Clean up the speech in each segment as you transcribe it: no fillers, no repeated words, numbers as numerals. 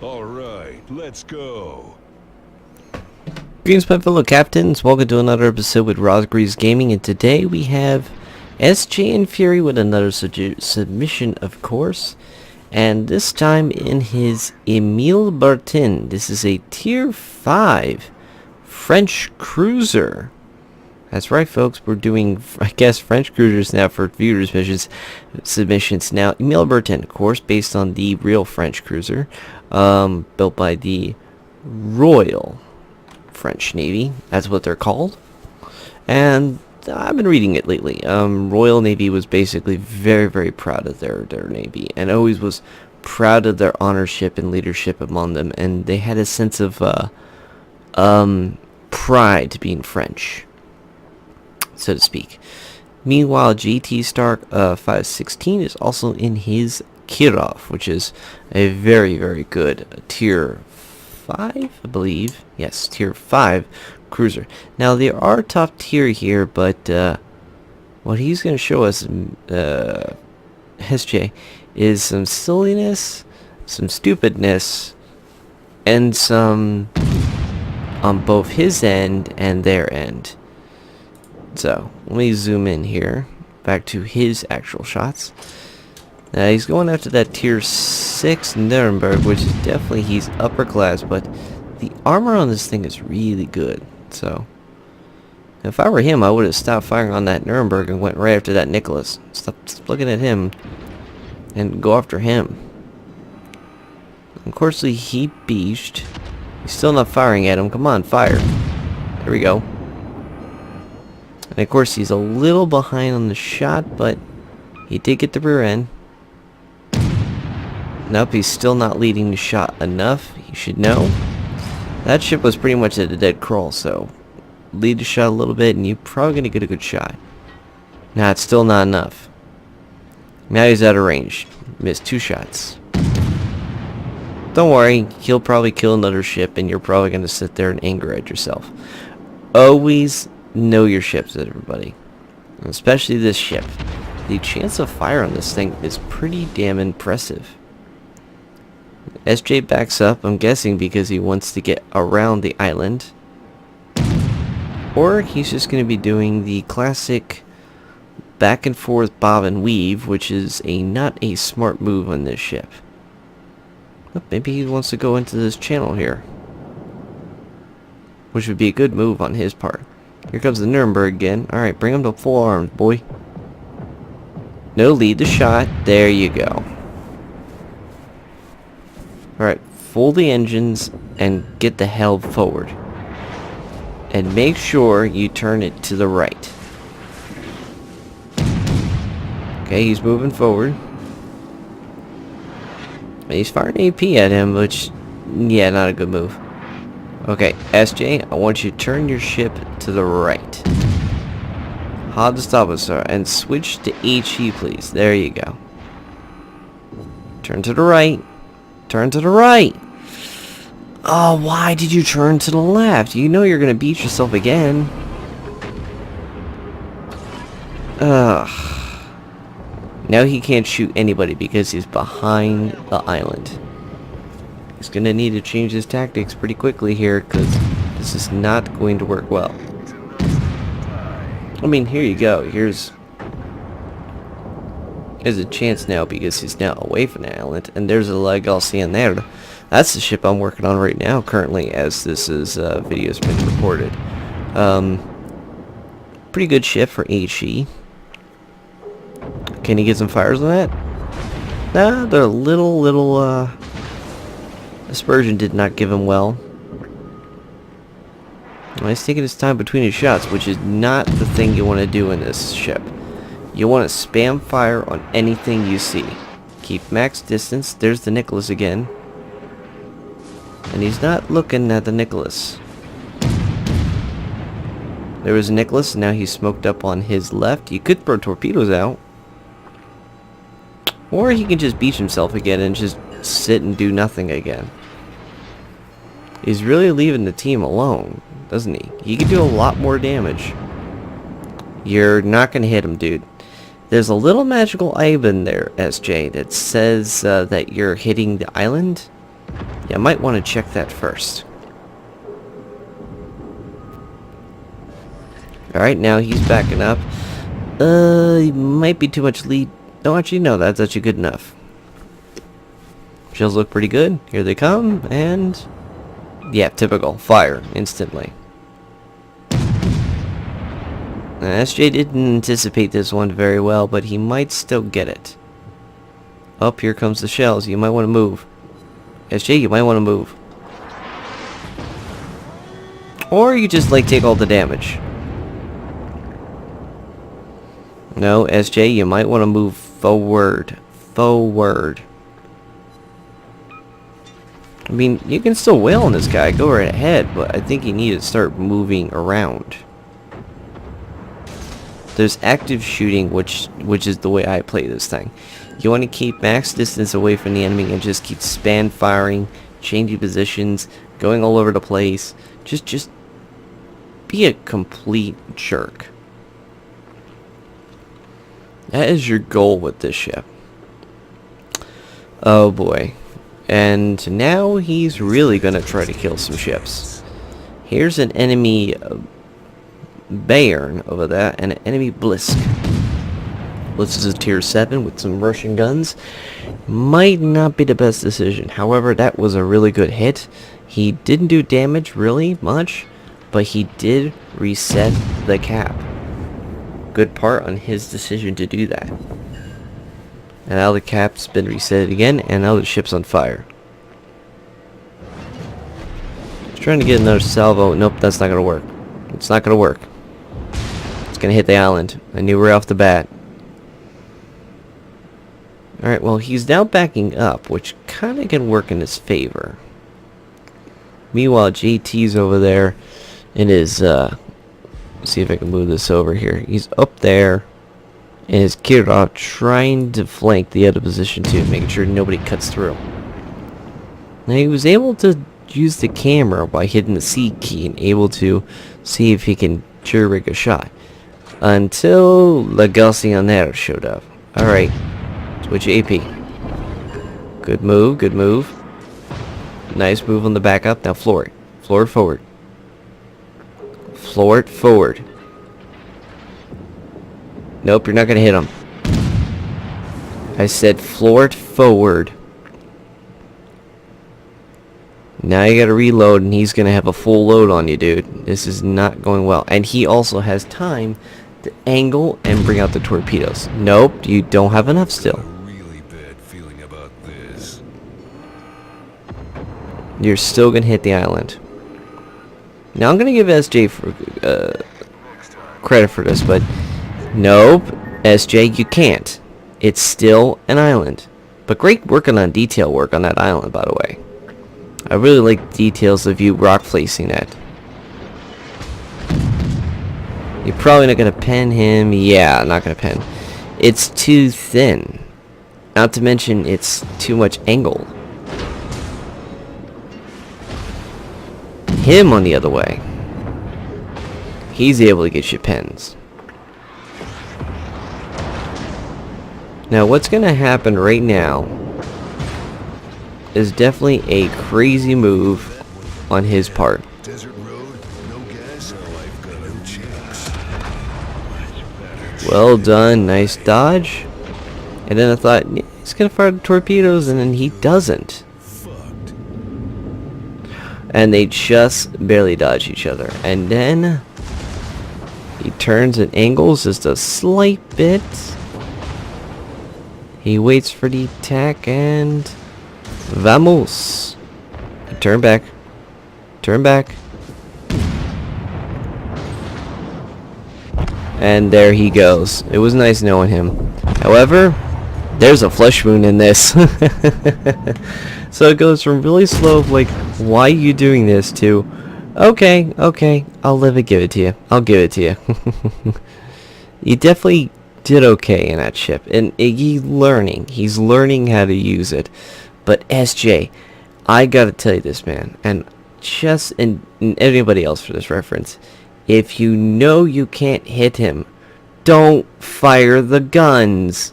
All right, let's go. Greetings, my fellow captains. Welcome to another episode with razgamereplays, and today we have SJ and Fury with another submission, of course. And this time in his Emile Bertin. This is a Tier 5 French cruiser. That's right, folks. We're doing, I guess, French cruisers now for viewers' submissions. Now, Emile Bertin, of course, based on the real French cruiser, built by the Royal French Navy. That's what they're called. And I've been reading it lately. Royal Navy was basically very, very proud of their Navy, and always was proud of their ownership and leadership among them, and they had a sense of pride to being French, so to speak. Meanwhile, JT Stark 516 is also in his Kirov, which is a very, very good tier 5, I believe. Yes, tier 5 cruiser. Now, there are top tier here, but what he's going to show us, SJ, is some silliness, some stupidness, and some on both his end and their end. So, let me zoom in here, back to his actual shots. Now, he's going after that tier 6 Nuremberg, which is definitely, he's upper class, but the armor on this thing is really good. So, if I were him, I would have stopped firing on that Nuremberg and went right after that Nicholas. Stop looking at him and go after him. Of course, he beached. He's still not firing at him. Come on, fire. There we go. And of course, he's a little behind on the shot, but he did get the rear end. Nope, he's still not leading the shot enough. He should know. That ship was pretty much at a dead crawl, so lead the shot a little bit and you're probably going to get a good shot. Nah, it's still not enough. Now he's out of range. Missed 2 shots. Don't worry, he'll probably kill another ship and you're probably going to sit there and anger at yourself. Always know your ships, everybody. Especially this ship. The chance of fire on this thing is pretty damn impressive. SJ backs up, I'm guessing because he wants to get around the island. Or he's just going to be doing the classic back and forth bob and weave, which is not a smart move on this ship. Well, maybe he wants to go into this channel here, which would be a good move on his part. Here comes the Nuremberg again. Alright, bring him to full arms, boy. No, lead the shot. There you go. Alright, full the engines and get the hell forward. And make sure you turn it to the right. Okay, he's moving forward. He's firing AP at him, which, yeah, not a good move. Okay, SJ, I want you to turn your ship to the right. Hard to stop us, sir. And switch to HE, please. There you go. Turn to the right. Turn to the right. Oh, why did you turn to the left? You know you're going to beat yourself again. Ugh. Now he can't shoot anybody because he's behind the island. He's going to need to change his tactics pretty quickly here because this is not going to work well. I mean, here you go. Here's a chance now because he's now away from the island, and there's a leg I'll see in there. That's the ship I'm working on right now, currently, as this is video's been recorded. Pretty good ship for HE. Can he get some fires on that? Nah, the little dispersion did not give him well. Well, he's taking his time between his shots, which is not the thing you want to do in this ship. You want to spam fire on anything you see. Keep max distance. There's the Nicholas again. And he's not looking at the Nicholas. There was a Nicholas, and now he's smoked up on his left. You could throw torpedoes out. Or he can just beach himself again and just sit and do nothing again. He's really leaving the team alone, doesn't he? He could do a lot more damage. You're not going to hit him, dude. There's a little magical item there, SJ, that says that you're hitting the island. Yeah, I might want to check that first. Alright, now he's backing up. Might be too much lead. Oh, actually, no, that's actually good enough. Shells look pretty good. Here they come, and... yeah, typical. Fire, instantly. Now, SJ didn't anticipate this one very well, but he might still get it. Oh, here comes the shells. You might want to move. SJ, you might want to move. Or you just, like, take all the damage. No, SJ, you might want to move forward. Forward. I mean, you can still wail on this guy. Go right ahead, but I think you need to start moving around. There's active shooting, which is the way I play this thing. You want to keep max distance away from the enemy and just keep spam firing, changing positions, going all over the place. Just be a complete jerk. That is your goal with this ship. Oh boy. And now he's really going to try to kill some ships. Here's an enemy Bayern over there and an enemy Blisk. This is a tier 7 with some Russian guns. Might not be the best decision. However, that was a really good hit. He didn't do damage really much, but he did reset the cap. Good part on his decision to do that. And now the cap's been reset again, and now the ship's on fire. Just trying to get another salvo. Nope, that's not gonna work. It's not gonna work. It's gonna hit the island. I knew right off the bat. Alright, well, he's now backing up, which kind of can work in his favor. Meanwhile, JT's over there in his, see if I can move this over here. He's up there in his Kira trying to flank the other position too, making sure nobody cuts through. Now, he was able to use the camera by hitting the C key and able to see if he can jury-rig a shot. Until the Galcionero showed up. Alright. Switch AP. Good move, good move. Nice move on the backup. Now floor it. Floor it forward. Floor it forward. Nope, you're not going to hit him. I said floor it forward. Now you got to reload and he's going to have a full load on you, dude. This is not going well. And he also has time to angle and bring out the torpedoes. Nope, you don't have enough still. You're still going to hit the island. Now I'm going to give SJ for, credit for this, but nope, SJ, you can't. It's still an island. But great working on detail work on that island, by the way. I really like the details of you rock placing that. You're probably not going to pen him. Yeah, not going to pen. It's too thin. Not to mention, it's too much angle. Him on the other way. He's able to get you pens. Now what's going to happen right now is definitely a crazy move on his part. Well done, nice dodge. And then I thought, yeah, he's going to fire the torpedoes, and then he doesn't. And they just barely dodge each other. And then he turns and angles just a slight bit. He waits for the attack and vamos. Turn back. Turn back. And there he goes. It was nice knowing him. However, there's a flesh wound in this. So it goes from really slow of like, why are you doing this, to okay, I'll live and give it to you. I'll give it to you. You definitely did okay in that ship. And he's learning how to use it. But SJ, I gotta tell you this, man, and anybody else for this reference, if you know you can't hit him, don't fire the guns.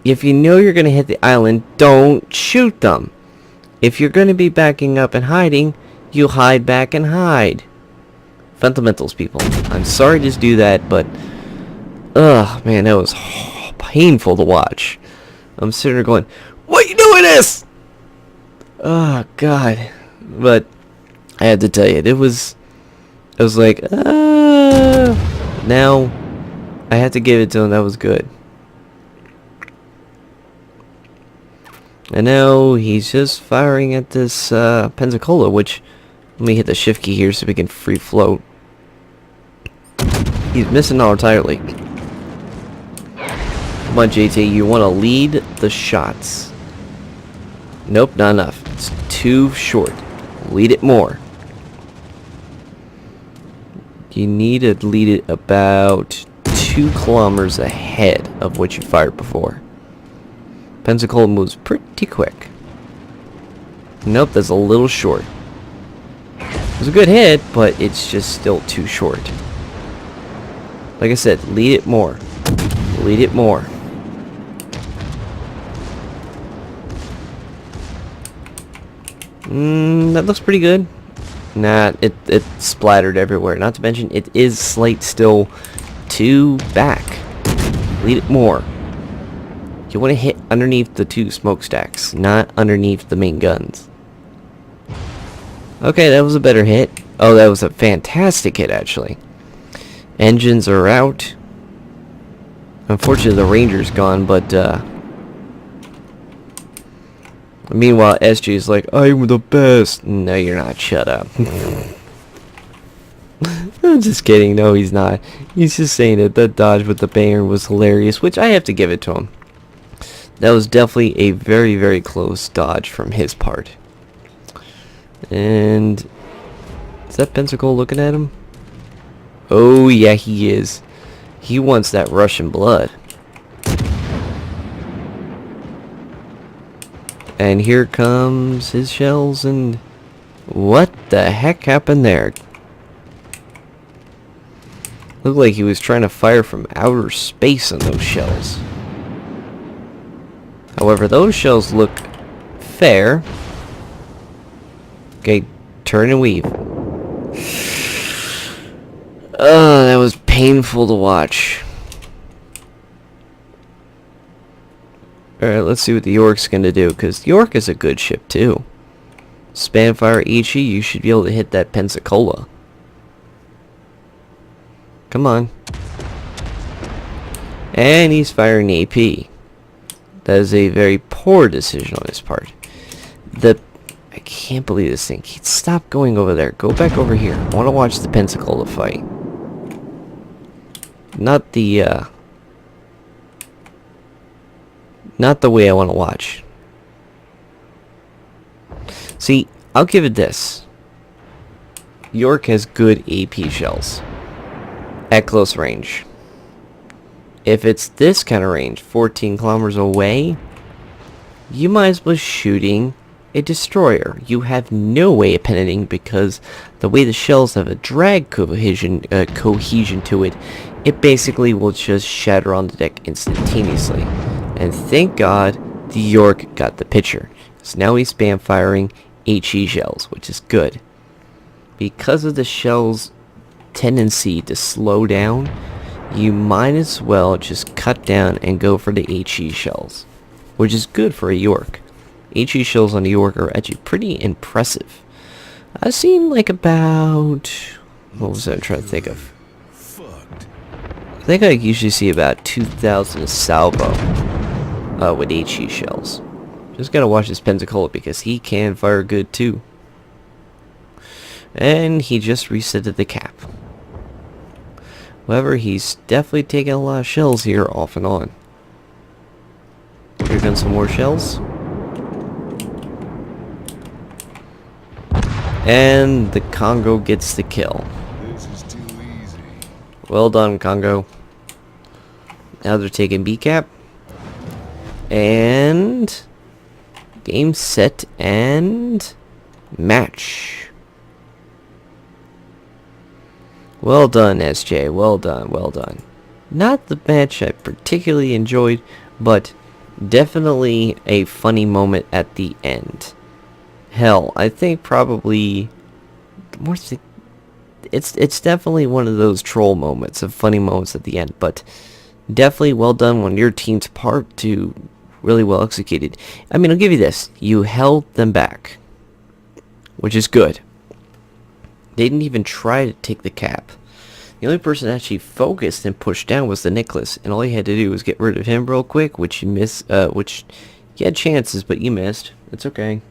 If you know you're going to hit the island, don't shoot them. If you're going to be backing up and hiding, you hide back and hide. Fundamentals, people. I'm sorry to do that, but... ugh, man, that was painful to watch. I'm sitting there going, what you doing this? Oh, God. But I had to tell you, it was like, now I had to give it to him. That was good. And now he's just firing at this Pensacola, which, let me hit the shift key here so we can free float. He's missing all entirely. Come on, JT, you want to lead the shots. Nope, not enough. It's too short. Lead it more. You need to lead it about 2 kilometers ahead of what you fired before. Pensacola moves pretty quick. Nope, that's a little short. It was a good hit, but it's just still too short. Like I said, lead it more. Lead it more. That looks pretty good. Nah, it splattered everywhere. Not to mention, it is slight still too back. Lead it more. You want to hit underneath the 2 smokestacks, not underneath the main guns. Okay, that was a better hit. Oh, that was a fantastic hit, actually. Engines are out. Unfortunately, the Ranger's gone, but, meanwhile, SG is like, I'm the best. No, you're not. Shut up. I'm just kidding. No, he's not. He's just saying that that dodge with the banger was hilarious, which I have to give it to him. That was definitely a very, very close dodge from his part. And is that Pensacola looking at him? Oh, yeah, he is. He wants that Russian blood. And here comes his shells, and what the heck happened there? Looked like he was trying to fire from outer space on those shells. However, those shells look fair. Okay, turn and weave. Oh, that was painful to watch. Alright, let's see what the York's gonna do, because the York is a good ship too. Spam fire HE, you should be able to hit that Pensacola. Come on. And he's firing AP. That is a very poor decision on his part. I can't believe this thing. Stop going over there. Go back over here. I want to watch the Pensacola fight. Not the way I want to watch. See, I'll give it this. York has good AP shells at close range. If it's this kind of range, 14 kilometers away, you might as well be shooting a destroyer. You have no way of penetrating because the way the shells have a drag cohesion to it, it basically will just shatter on the deck instantaneously. And thank God the York got the picture. So now he's spam firing HE shells, which is good. Because of the shell's tendency to slow down, you might as well just cut down and go for the HE shells, which is good for a York. HE shells on the York are actually pretty impressive. I've seen like about... what was I trying to think of? I think I usually see about 2,000 a salvo with HE shells. Just gotta watch this Pensacola because he can fire good too. And he just resetted the cap. However, he's definitely taking a lot of shells here off and on. Here comes some more shells. And the Congo gets the kill. This is too easy. Well done, Congo. Now they're taking B cap. And game, set, and match. Well done, SJ. Well done, well done. Not the match I particularly enjoyed, but definitely a funny moment at the end. hell, I think probably more. It's definitely one of those troll moments, of funny moments at the end, but definitely well done on your team's part to really well executed. I mean, I'll give you this: you held them back, which is good. They didn't even try to take the cap. The only person that actually focused and pushed down was the Nicholas, and all you had to do was get rid of him real quick, which you missed. Which you had chances, but you missed. It's okay.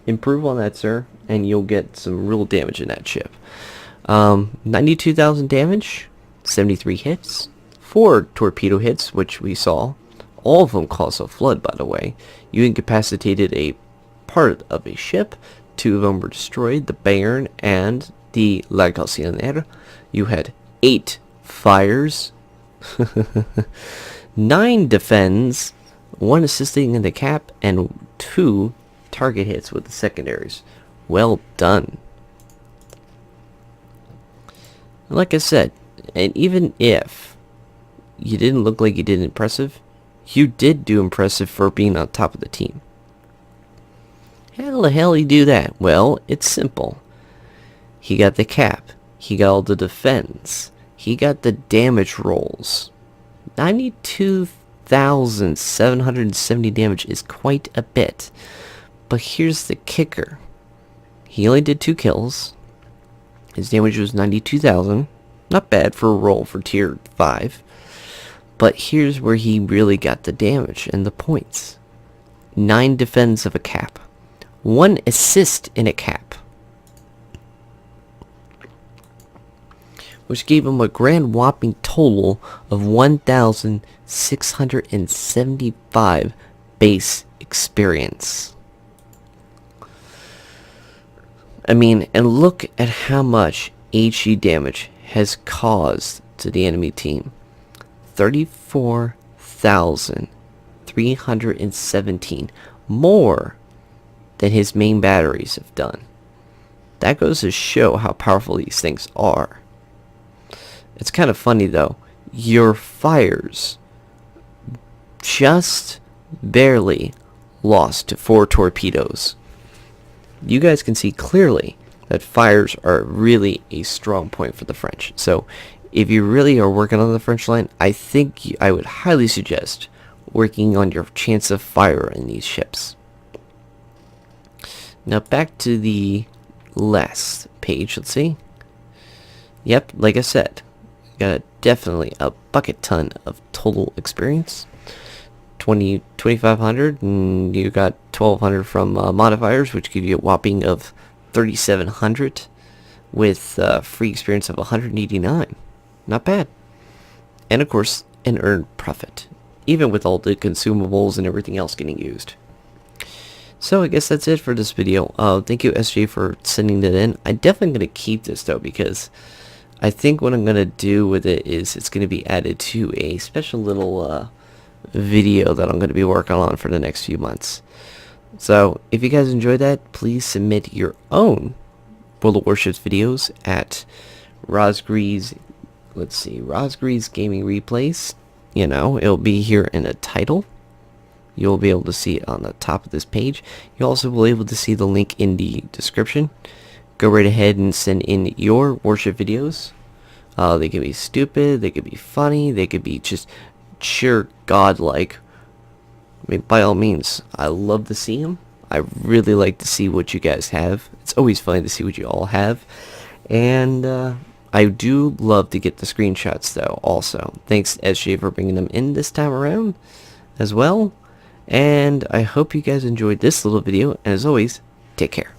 Improve on that, sir, and you'll get some real damage in that ship. 92,000 damage, 73 hits, 4 torpedo hits, which we saw. All of them caused a flood, by the way. You incapacitated a part of a ship. 2 of them were destroyed, the Bayern and the La Calcinaire. You had 8 fires, 9 defends, 1 assisting in the cap, and 2 target hits with the secondaries. Well done. Like I said, and even if you didn't look like you did impressive, you did do impressive for being on top of the team. How the hell you do that? Well, it's simple. He got the cap. He got all the defense. He got the damage rolls. 92,770 damage is quite a bit. But here's the kicker. He only did 2 kills. His damage was 92,000. Not bad for a roll for tier 5. But here's where he really got the damage and the points. 9 defends of a cap. 1 assist in a cap. Which gave him a grand whopping total of 1,675 base experience. I mean, and look at how much HE damage has caused to the enemy team. 34,317 more than his main batteries have done. That goes to show how powerful these things are. It's kind of funny though. Your fires just barely lost to 4 torpedoes. You guys can see clearly that fires are really a strong point for the French. So if you really are working on the French line, I think I would highly suggest working on your chance of fire in these ships. Now back to the last page, let's see. Yep, like I said, got definitely a bucket ton of total experience. 2,500, and you got 1,200 from modifiers, which give you a whopping of 3,700 with free experience of 189. Not bad. And of course, an earned profit, even with all the consumables and everything else getting used. So I guess that's it for this video. Thank you, SJ, for sending that in. I'm definitely going to keep this though, because I think what I'm going to do with it is it's going to be added to a special little video that I'm going to be working on for the next few months. So if you guys enjoyed that, please submit your own World of Warships videos at Razgamere's Gaming Replays. You know, it'll be here in the title. You'll be able to see it on the top of this page. You'll also be able to see the link in the description. Go right ahead and send in your warship videos. They could be stupid, they could be funny, they could be just sheer godlike. I mean, by all means, I love to see them. I really like to see what you guys have. It's always funny to see what you all have. And I do love to get the screenshots though also. Thanks SJ for bringing them in this time around as well. And I hope you guys enjoyed this little video. And as always, take care.